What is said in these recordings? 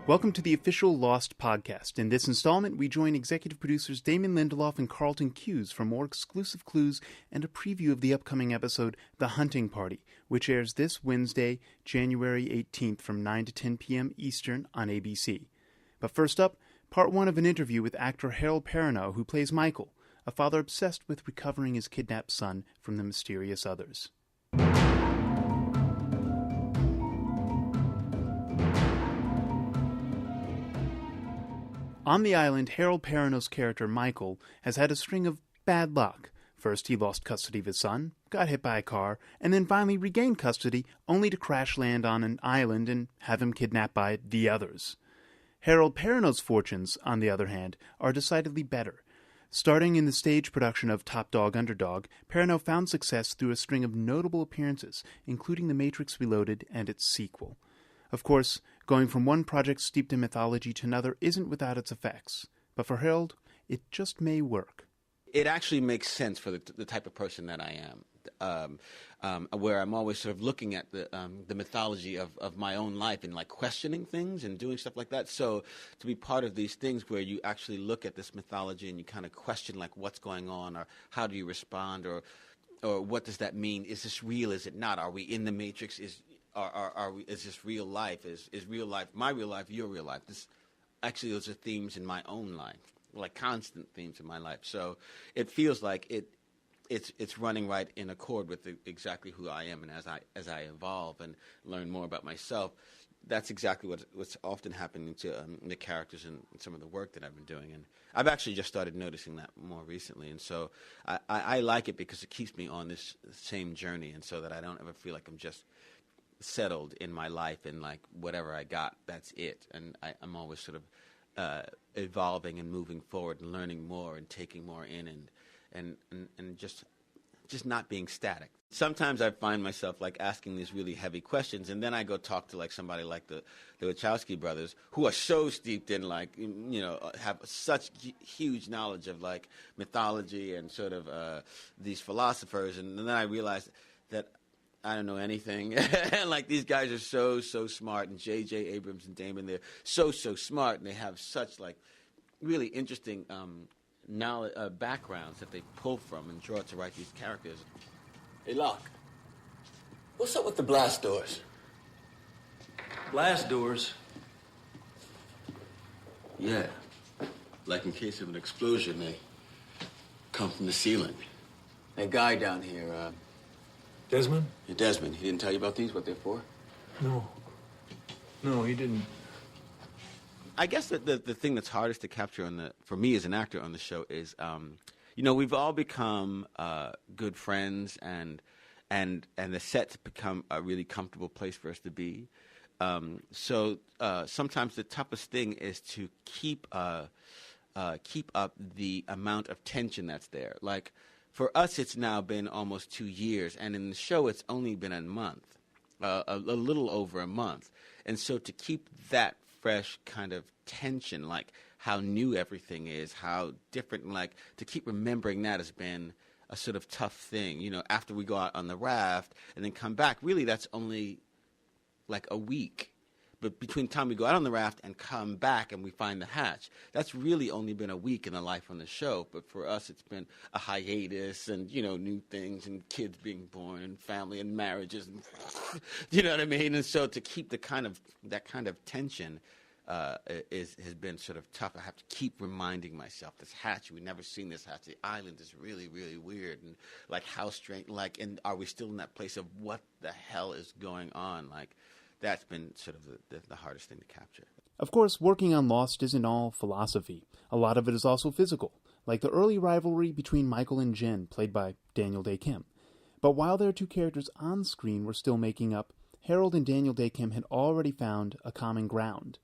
Welcome to the official Lost podcast. In this installment, we join executive producers Damon Lindelof and Carlton Cuse for more exclusive clues and a preview of the upcoming episode, The Hunting Party, which airs this Wednesday, January 18th from 9 to 10 p.m. Eastern on ABC. But first up, part one of an interview with actor Harold Perrineau, who plays Michael, a father obsessed with recovering his kidnapped son from the mysterious others. On the island, Harold Perrineau's character, Michael, has had a string of bad luck. First, he lost custody of his son, got hit by a car, and then finally regained custody, only to crash land on an island and have him kidnapped by the others. Harold Perrineau's fortunes, on the other hand, are decidedly better. Starting in the stage production of Top Dog Underdog, Perrineau found success through a string of notable appearances, including The Matrix Reloaded and its sequel. Of course, going from one project steeped in mythology to another isn't without its effects. But for Harold, it just may work. It actually makes sense for the type of person that I am, where I'm always sort of looking at the mythology of my own life and like questioning things and doing stuff like that. So to be part of these things where you actually look at this mythology and you kind of question like what's going on or how do you respond or what does that mean? Is this real? Is it not? Are we in the Matrix? Is this real life? Is real life my real life, your real life? Those are themes in my own life, like constant themes in my life. So it feels like it's running right in accord with exactly who I am, and as I evolve and learn more about myself, that's exactly what's often happening to the characters and some of the work that I've been doing. And I've actually just started noticing that more recently, and so I like it because it keeps me on this same journey, and so that I don't ever feel like I'm just settled in my life and like whatever I got, that's it. And I'm always sort of evolving and moving forward and learning more and taking more in and just not being static. Sometimes I find myself like asking these really heavy questions, and then I go talk to like somebody like the Wachowski brothers, who are so steeped in like, you know, have such huge knowledge of like mythology and sort of these philosophers, and then I realize that I don't know anything. Like these guys are so smart, and J.J. Abrams and Damon, they're so smart, and they have such like really interesting knowledge, backgrounds that they pull from and draw to write these characters. Hey, Locke, what's up with the blast doors? Blast doors? Yeah, like in case of an explosion, they come from the ceiling. That guy down here, Desmond? Yeah, Desmond. He didn't tell you about these, what they're for? No, he didn't. I guess that the thing that's hardest to capture for me as an actor on the show is, you know, we've all become good friends, and the set's become a really comfortable place for us to be. So sometimes the toughest thing is to keep up the amount of tension that's there. Like, for us, it's now been almost 2 years, and in the show, it's only been a month, a little over a month. And so to keep that fresh kind of tension, like how new everything is, how different, like to keep remembering that has been a sort of tough thing. You know, after we go out on the raft and then come back, really that's only like a week. But between the time we go out on the raft and come back and we find the hatch, that's really only been a week in the life on the show. But for us, it's been a hiatus and, you know, new things and kids being born and family and marriages. And you know what I mean? And so to keep that kind of tension has been sort of tough. I have to keep reminding myself, this hatch, we've never seen this hatch. The island is really, really weird. And like how strange, like, and are we still in that place of what the hell is going on? Like, that's been sort of the hardest thing to capture. Of course, working on Lost isn't all philosophy. A lot of it is also physical, like the early rivalry between Michael and Jen, played by Daniel Dae Kim. But while their two characters on screen were still making up, Harold and Daniel Dae Kim had already found a common ground.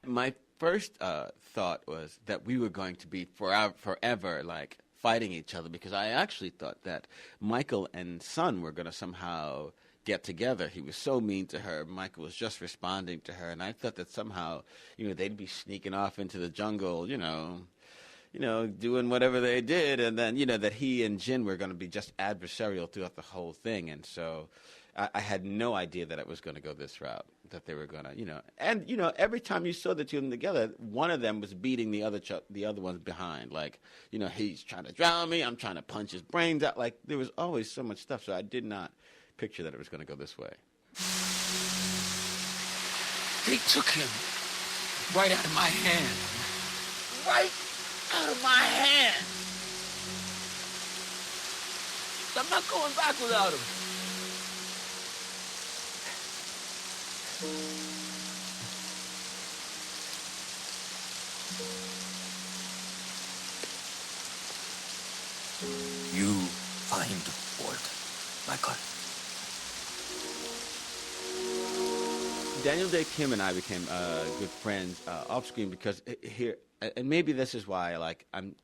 My first thought was that we were going to be forever like fighting each other, because I actually thought that Michael and Sun were going to somehow get together. He was so mean to her. Michael was just responding to her, and I thought that somehow, you know, they'd be sneaking off into the jungle, you know, doing whatever they did, and then, you know, that he and Jin were going to be just adversarial throughout the whole thing. And so I had no idea that it was going to go this route, that they were going to, and every time you saw the two of them together, one of them was beating the other one's behind. Like, he's trying to drown me, I'm trying to punch his brains out. Like, there was always so much stuff, so I did not picture that it was going to go this way. They took him right out of my hand. Right out of my hand. I'm not going back without him. You find Walt, Michael. Daniel Day Kim and I became good friends off screen because here, and maybe this is why, I'm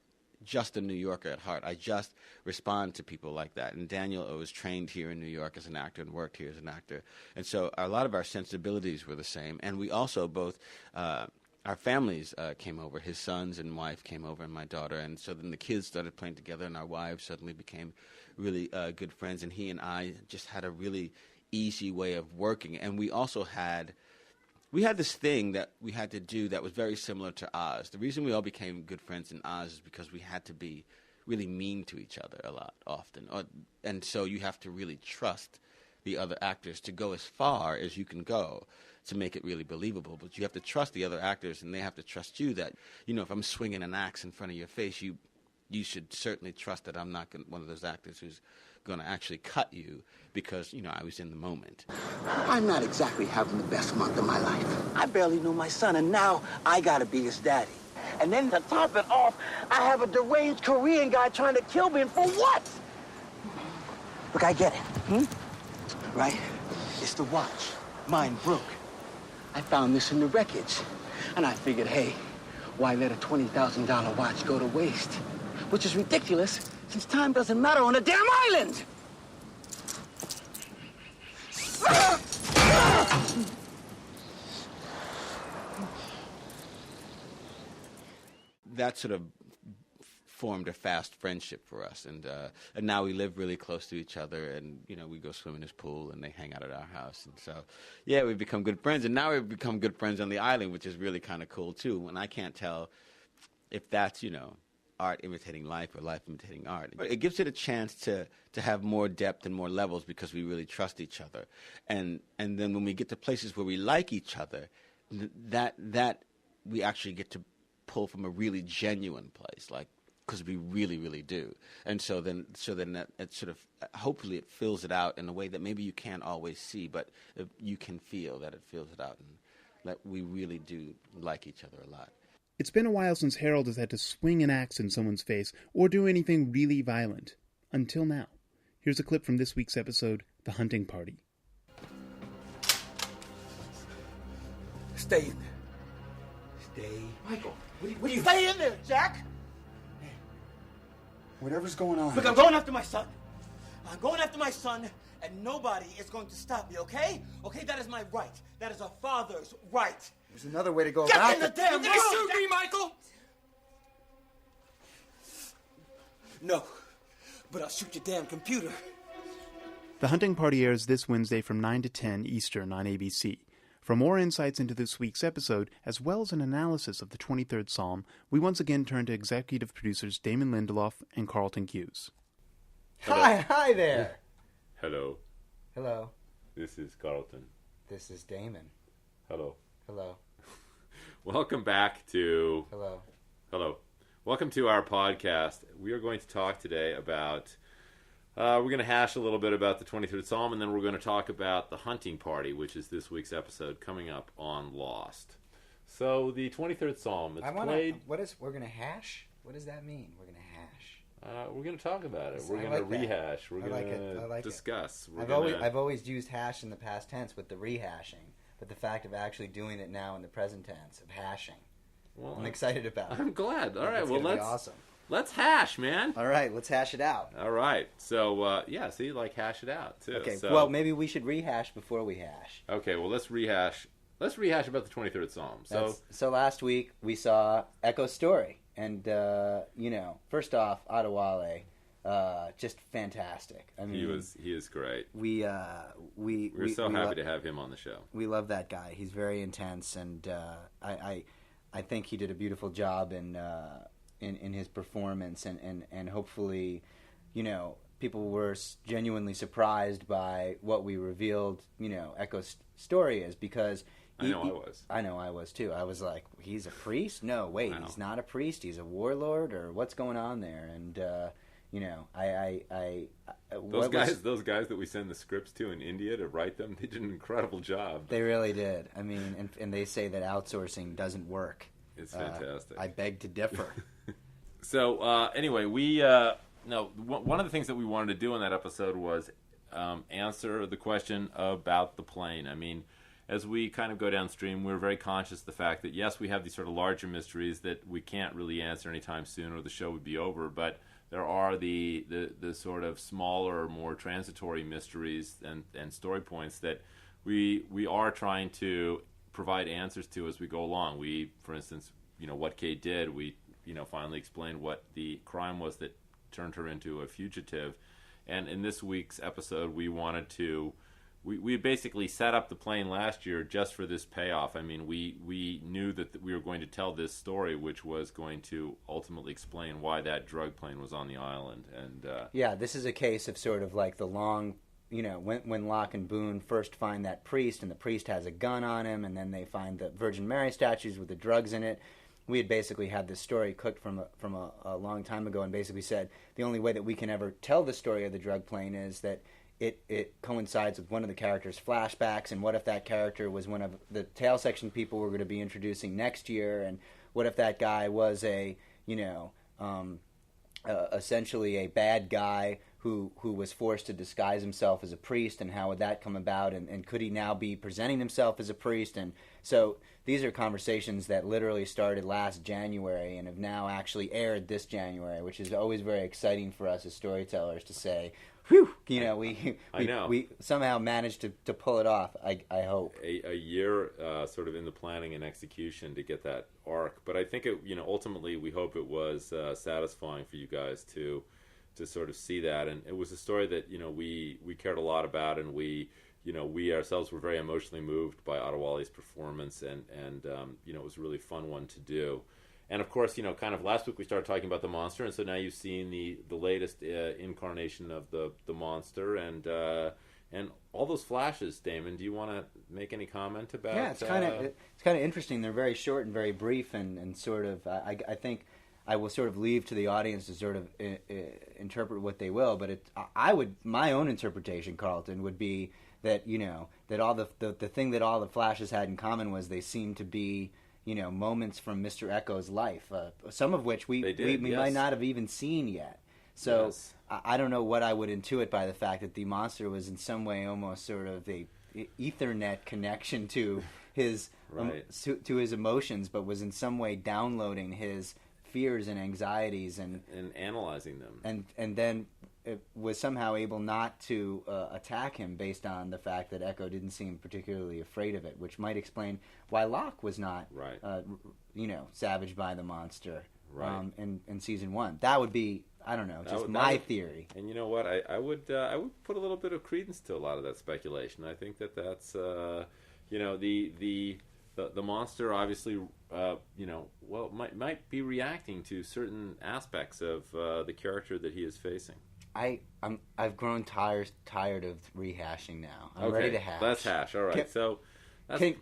just a New Yorker at heart. I just respond to people like that. And Daniel was trained here in New York as an actor and worked here as an actor. And so a lot of our sensibilities were the same. And we also both, our families came over. His sons and wife came over, and my daughter. And so then the kids started playing together, and our wives suddenly became really good friends. And he and I just had a really easy way of working. And we also had this thing that we had to do that was very similar to Oz. The reason we all became good friends in Oz is because we had to be really mean to each other a lot, often. And so you have to really trust the other actors to go as far as you can go to make it really believable. But you have to trust the other actors, and they have to trust you that, if I'm swinging an axe in front of your face, you should certainly trust that I'm not one of those actors who's going to actually cut you because, I was in the moment. I'm not exactly having the best month of my life. I barely know my son, and now I gotta be his daddy. And then to top it off, I have a deranged Korean guy trying to kill me, and for what? Look, I get it, right? It's the watch. Mine broke. I found this in the wreckage, and I figured, hey, why let a $20,000 watch go to waste? Which is ridiculous, since time doesn't matter on a damn island! That sort of formed a fast friendship for us, and now we live really close to each other, and we go swim in his pool, and they hang out at our house, and so we've become good friends, and now we've become good friends on the island, which is really kind of cool too. And I can't tell if that's art imitating life or life imitating art. It gives it a chance to have more depth and more levels because we really trust each other. And then when we get to places where we like each other, that we actually get to pull from a really genuine place, because we really, really do. And so then that it sort of, hopefully it fills it out in a way that maybe you can't always see, but you can feel that it fills it out, and that we really do like each other a lot. It's been a while since Harold has had to swing an axe in someone's face or do anything really violent. Until now. Here's a clip from this week's episode, The Hunting Party. Stay in there. Stay. Michael, what are you... Stay in there, Jack! Hey, whatever's going on... Look, I'm going after my son. I'm going after my son, and nobody is going to stop me, okay? Okay, that is my right. That is a father's right. There's another way to go about it. Get in the damn room! You're gonna shoot me, Michael! No, but I'll shoot your damn computer. The Hunting Party airs this Wednesday from 9 to 10 Eastern on ABC. For more insights into this week's episode, as well as an analysis of the 23rd Psalm, we once again turn to executive producers Damon Lindelof and Carlton Hughes. Hi there. Hello. Hello. This is Carlton. This is Damon. Hello. Hello. Welcome back to... Hello. Welcome to our podcast. We are going to talk today about... we're going to hash a little bit about the 23rd Psalm, and then we're going to talk about The Hunting Party, which is this week's episode coming up on Lost. So, the 23rd Psalm, played... We're going to hash? What does that mean, we're going to hash? We're going to talk about it. We're going to rehash. We're going to discuss. I've always used hash in the past tense with the rehashing, but the fact of actually doing it now in the present tense of hashing, I'm excited about it. I'm glad. All right, well, awesome. Let's hash, man. All right, let's hash it out. All right. So, hash it out, too. Okay, so, well, maybe we should rehash before we hash. Okay, well, let's rehash. Let's rehash about the 23rd Psalm. So last week we saw Echo's story. And, first off, Adewale, just fantastic. I mean, he is great. We're so happy to have him on the show. We love that guy. He's very intense, and I think he did a beautiful job in his performance, and hopefully, people were genuinely surprised by what we revealed. Echo's story is, because I know I was too. I was like, he's a priest? No, wait, Wow. He's not a priest. He's a warlord, or what's going on there? And those guys that we send the scripts to in India to write them, they did an incredible job. They really did. I mean, and they say that outsourcing doesn't work. It's fantastic. I beg to differ. So anyway, one of the things that we wanted to do in that episode was answer the question about the plane. I mean, as we kind of go downstream, we're very conscious of the fact that, yes, we have these sort of larger mysteries that we can't really answer anytime soon, or the show would be over, but there are the sort of smaller, more transitory mysteries and story points that we are trying to provide answers to as we go along. We, for instance, what Kate did, we finally explained what the crime was that turned her into a fugitive. And in this week's episode, we wanted to... We basically set up the plane last year just for this payoff. I mean, we knew that we were going to tell this story, which was going to ultimately explain why that drug plane was on the island. And this is a case of sort of like the long, when Locke and Boone first find that priest, and the priest has a gun on him, and then they find the Virgin Mary statues with the drugs in it. We had basically had this story cooked from a long time ago, and basically said the only way that we can ever tell the story of the drug plane is that it coincides with one of the character's flashbacks, and what if that character was one of the tail section people we're going to be introducing next year, and what if that guy was essentially a bad guy who was forced to disguise himself as a priest, and how would that come about, and could he now be presenting himself as a priest? And so these are conversations that literally started last January and have now actually aired this January, which is always very exciting for us as storytellers to say, whew, we somehow managed to pull it off, I hope. A year sort of in the planning and execution to get that arc. But I think, ultimately we hope it was satisfying for you guys to sort of see that. And it was a story that, we cared a lot about, and we ourselves were very emotionally moved by Adewale's performance, and it was a really fun one to do. And of course, kind of last week we started talking about the monster, and so now you've seen the latest incarnation of the monster, and all those flashes. Damon, do you want to make any comment about? Yeah, it's kind of interesting. They're very short and very brief, and sort of I think I will sort of leave to the audience to sort of interpret what they will. But my own interpretation, Carlton, would be that that all the thing that all the flashes had in common was they seemed to be moments from Mr. Echo's life, some of which we might not have even seen yet. So yes. I don't know what I would intuit by the fact that the monster was in some way almost sort of a Ethernet connection to his right. to his emotions, but was in some way downloading his fears and anxieties and analyzing them, and then it was somehow able not to attack him based on the fact that Echo didn't seem particularly afraid of it, which might explain why Locke was not, right. Savaged by the monster, right. In season 1. That would be, I don't know, just my theory. And you know what? I would put a little bit of credence to a lot of that speculation. I think that's the monster obviously might be reacting to certain aspects of the character that he is facing. I've grown tired of rehashing now. I'm okay. ready to hash. Let's hash. All right.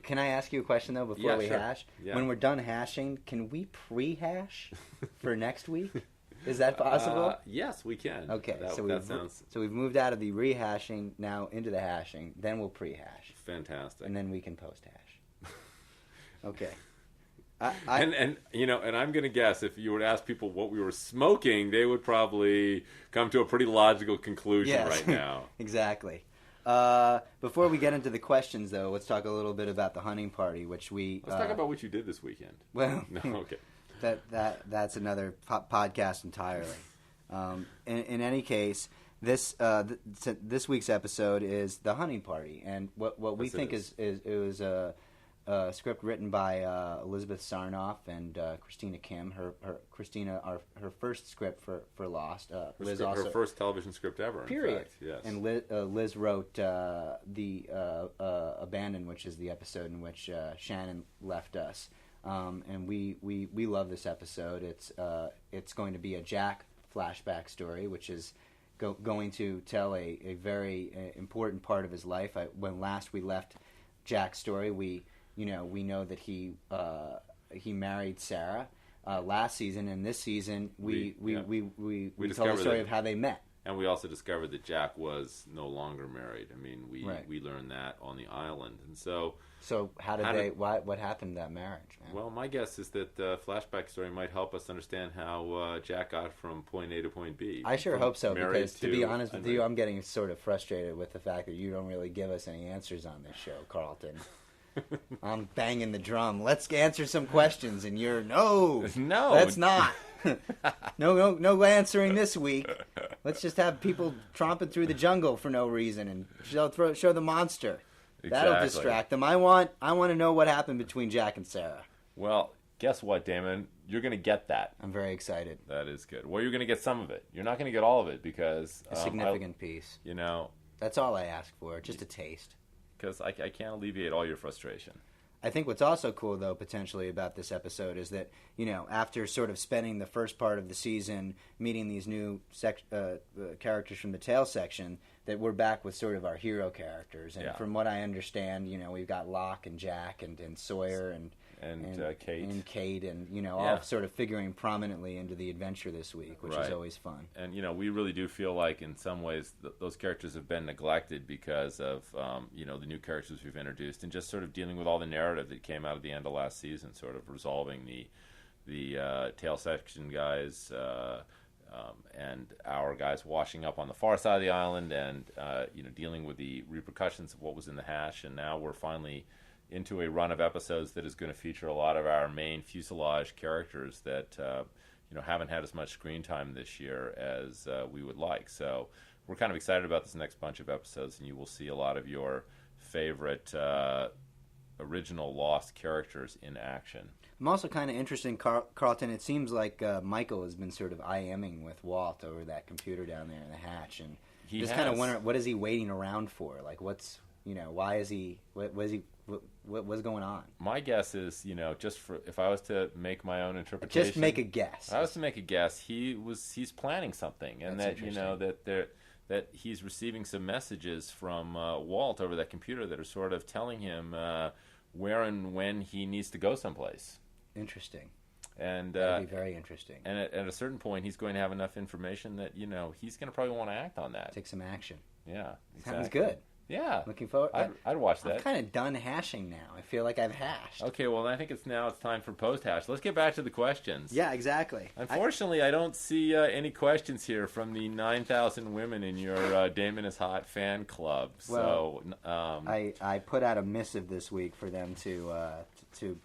Can I ask you a question though before we hash? Yeah. When we're done hashing, can we pre-hash for next week? Is that possible? Yes, we can. Okay, So we've moved out of the rehashing now into the hashing. Then we'll pre-hash. Fantastic. And then we can post-hash. Okay. And I'm going to guess if you were to ask people what we were smoking, they would probably come to a pretty logical conclusion right now. Exactly. Before we get into the questions, though, let's talk a little bit about the hunting party, which we... Let's talk about what you did this weekend. Well... No, okay. That's another podcast entirely. In any case, this week's episode is the hunting party, and what we think is script written by Elizabeth Sarnoff and Christina Kim. Her first script for Lost. Liz her first television script ever. Period. In fact, yes. And Liz wrote the Abandon, which is the episode in which Shannon left us. And we love this episode. It's going to be a Jack flashback story, which is going to tell a very important part of his life. When last we left Jack's story, we know that he married Sarah last season, and this season we told the story of how they met. And we also discovered that Jack was no longer married. I mean, we learned that on the island, and so what happened to that marriage, man? Well, my guess is that the flashback story might help us understand how Jack got from point A to point B. I sure hope so, because to be honest with you, I'm getting sort of frustrated with the fact that you don't really give us any answers on this show, Carlton. I'm banging the drum. Let's answer some questions, and you're no, that's not. No answering this week. Let's just have people tromping through the jungle for no reason and show the monster. That'll distract them. I want to know what happened between Jack and Sarah. Well, guess what, Damon? You're going to get that. I'm very excited. That is good. Well, you're going to get some of it. You're not going to get all of it because a significant piece. That's all I ask for, just a taste. Because I can't alleviate all your frustration. I think what's also cool, though, potentially about this episode is that, after sort of spending the first part of the season meeting these new characters from the tail section, that we're back with sort of our hero characters. And from what I understand, we've got Locke and Jack and Sawyer and Kate and all sort of figuring prominently into the adventure this week, which is always fun. And we really do feel like in some ways those characters have been neglected because of the new characters we've introduced and just sort of dealing with all the narrative that came out at the end of last season, sort of resolving the tail section guys and our guys washing up on the far side of the island and dealing with the repercussions of what was in the hash. And now we're finally into a run of episodes that is going to feature a lot of our main fuselage characters that haven't had as much screen time this year as we would like. So we're kind of excited about this next bunch of episodes, and you will see a lot of your favorite original Lost characters in action. I'm also kind of interested in Carlton. It seems like Michael has been sort of IMing with Walt over that computer down there in the hatch, and just kind of wondering, what is he waiting around for? Like, what's why is he? What's going on? My guess is, just if I was to make my own interpretation, just make a guess. If I was to make a guess, he's planning something, and that he's receiving some messages from Walt over that computer that are sort of telling him where and when he needs to go someplace. Interesting. And that'd be very interesting. And at a certain point, he's going to have enough information that he's going to probably want to act on that. Take some action. Yeah, exactly. Sounds good. Yeah. Looking forward. I'd watch that. I'm kind of done hashing now. I feel like I've hashed. Okay, well, I think it's time for post-hash. Let's get back to the questions. Yeah, exactly. Unfortunately, I don't see any questions here from the 9,000 women in your Damon is Hot fan club. Well, I put out a missive this week for them to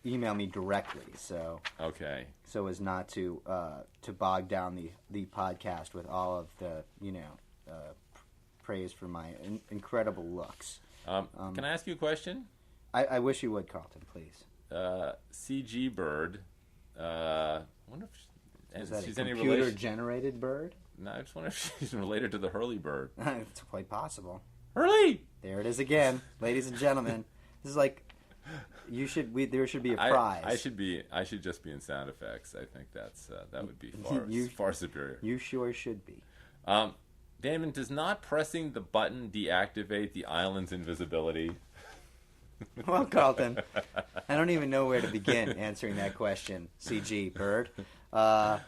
email me directly. So okay. So as not to bog down the podcast with all of the praise for my incredible looks. Can I ask you a question? I wish you would, Carlton, please. CG Bird. I wonder if is that she's a computer-generated bird? No, I just wonder if she's related to the Hurley bird. It's quite possible. Hurley! There it is again, ladies and gentlemen. This is like there should be a prize. I should just be in sound effects. I think that would be far superior. You sure should be. Damon, does not pressing the button deactivate the island's invisibility? Well, Carlton, I don't even know where to begin answering that question, CG Bird. But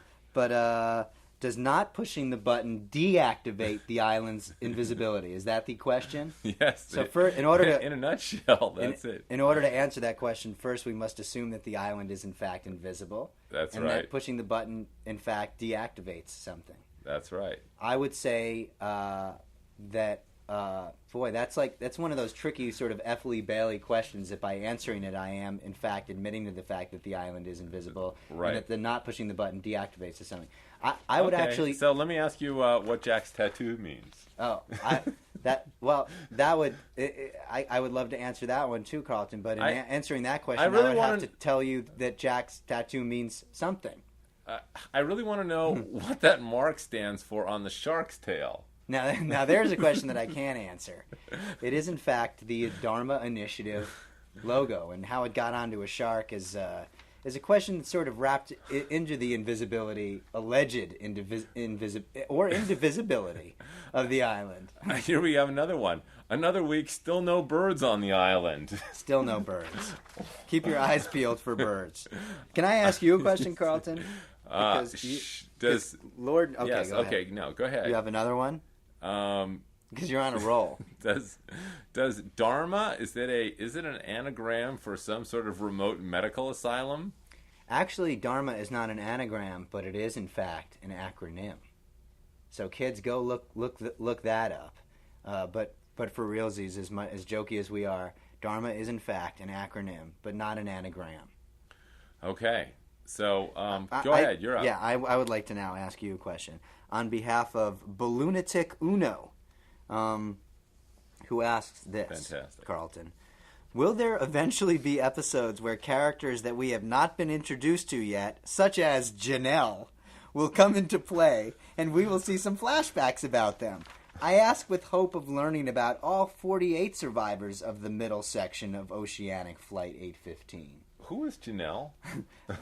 does not pushing the button deactivate the island's invisibility? Is that the question? Yes. So in a nutshell, that's it. In order to answer that question, first we must assume that the island is in fact invisible. That's and right. And that pushing the button, in fact, deactivates something. That's right. I would say that that's one of those tricky sort of F. Lee Bailey questions that by answering it I am in fact admitting to the fact that the island is invisible, right, and that the not pushing the button deactivates something. I would actually. So let me ask you what Jack's tattoo means. Oh, That would I would love to answer that one too, Carlton. But in answering that question, I really would have to tell you that Jack's tattoo means something. I really want to know what that mark stands for on the shark's tail. Now there's a question that I can answer. It is, in fact, the Dharma Initiative logo, and how it got onto a shark is a question that's sort of wrapped into the alleged indivisibility of the island. Here we have another one. Another week, still no birds on the island. Still no birds. Keep your eyes peeled for birds. Can I ask you a question, Carlton? Lord? Okay, yes. go ahead. Okay, no, go ahead. You have another one? Because you're on a roll. Does Dharma, is it an anagram for some sort of remote medical asylum? Actually, Dharma is not an anagram, but it is in fact an acronym. So kids, go look that up. But for realsies, as jokey as we are, Dharma is in fact an acronym, but not an anagram. Okay. So go ahead, you're up. Yeah, I would like to now ask you a question. On behalf of Balloonatic Uno, who asks this, Fantastic. Carlton, will there eventually be episodes where characters that we have not been introduced to yet, such as Janelle, will come into play, and we will see some flashbacks about them? I ask with hope of learning about all 48 survivors of the middle section of Oceanic Flight 815. Who is Janelle?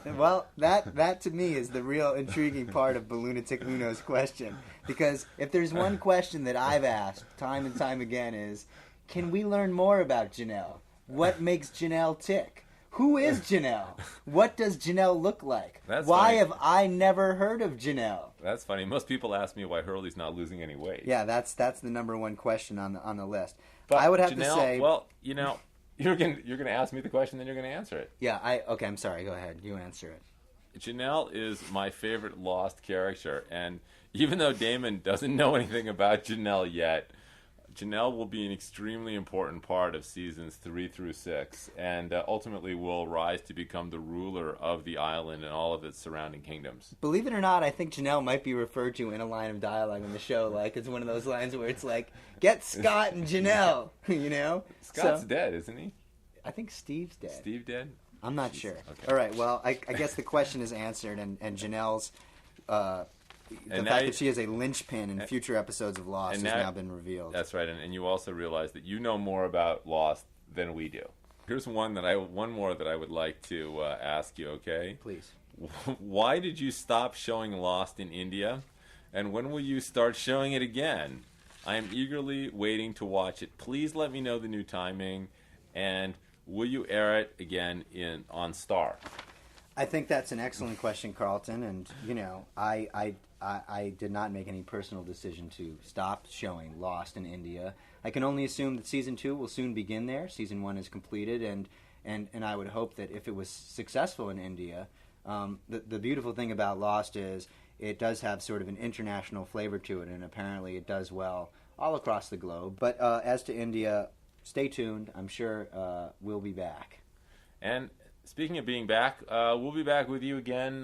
Well, that to me is the real intriguing part of Balloonatic Uno's question. Because if there's one question that I've asked time and time again is, can we learn more about Janelle? What makes Janelle tick? Who is Janelle? What does Janelle look like? Why have I never heard of Janelle? That's funny. Most people ask me why Hurley's not losing any weight. Yeah, that's the number one question on the list. But I would have Janelle, to say, well, you're gonna ask me the question, then you're gonna answer it. Yeah, okay, I'm sorry. Go ahead. You answer it. Janelle is my favorite Lost character, and even though Damon doesn't know anything about Janelle yet, Janelle will be an extremely important part of seasons 3 through 6, and ultimately will rise to become the ruler of the island and all of its surrounding kingdoms. Believe it or not, I think Janelle might be referred to in a line of dialogue in the show. Like, it's one of those lines where it's like, get Scott and Janelle, Scott's dead, isn't he? I think Steve's dead. Steve dead? I'm not sure. Okay. All right, well, I guess the question is answered, and Janelle's... the fact that she is a linchpin in future episodes of Lost has now been revealed. That's right, and you also realize that you know more about Lost than we do. Here's one more that I would like to ask you, okay? Please. Why did you stop showing Lost in India, and when will you start showing it again? I am eagerly waiting to watch it. Please let me know the new timing, and will you air it again on Star? I think that's an excellent question, Carlton, and I did not make any personal decision to stop showing Lost in India. I can only assume that Season 2 will soon begin there. Season 1 is completed, and I would hope that if it was successful in India, the beautiful thing about Lost is it does have sort of an international flavor to it, and apparently it does well all across the globe. But as to India, stay tuned. I'm sure we'll be back. And speaking of being back, we'll be back with you again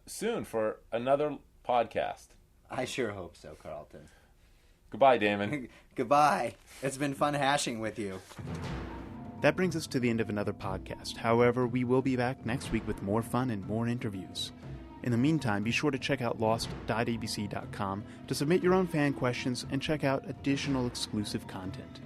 soon for another podcast. I sure hope so, Carlton. Goodbye, Damon. Goodbye. It's been fun hashing with you. That brings us to the end of another podcast. However, we will be back next week with more fun and more interviews. In the meantime, be sure to check out lost.abc.com to submit your own fan questions and check out additional exclusive content.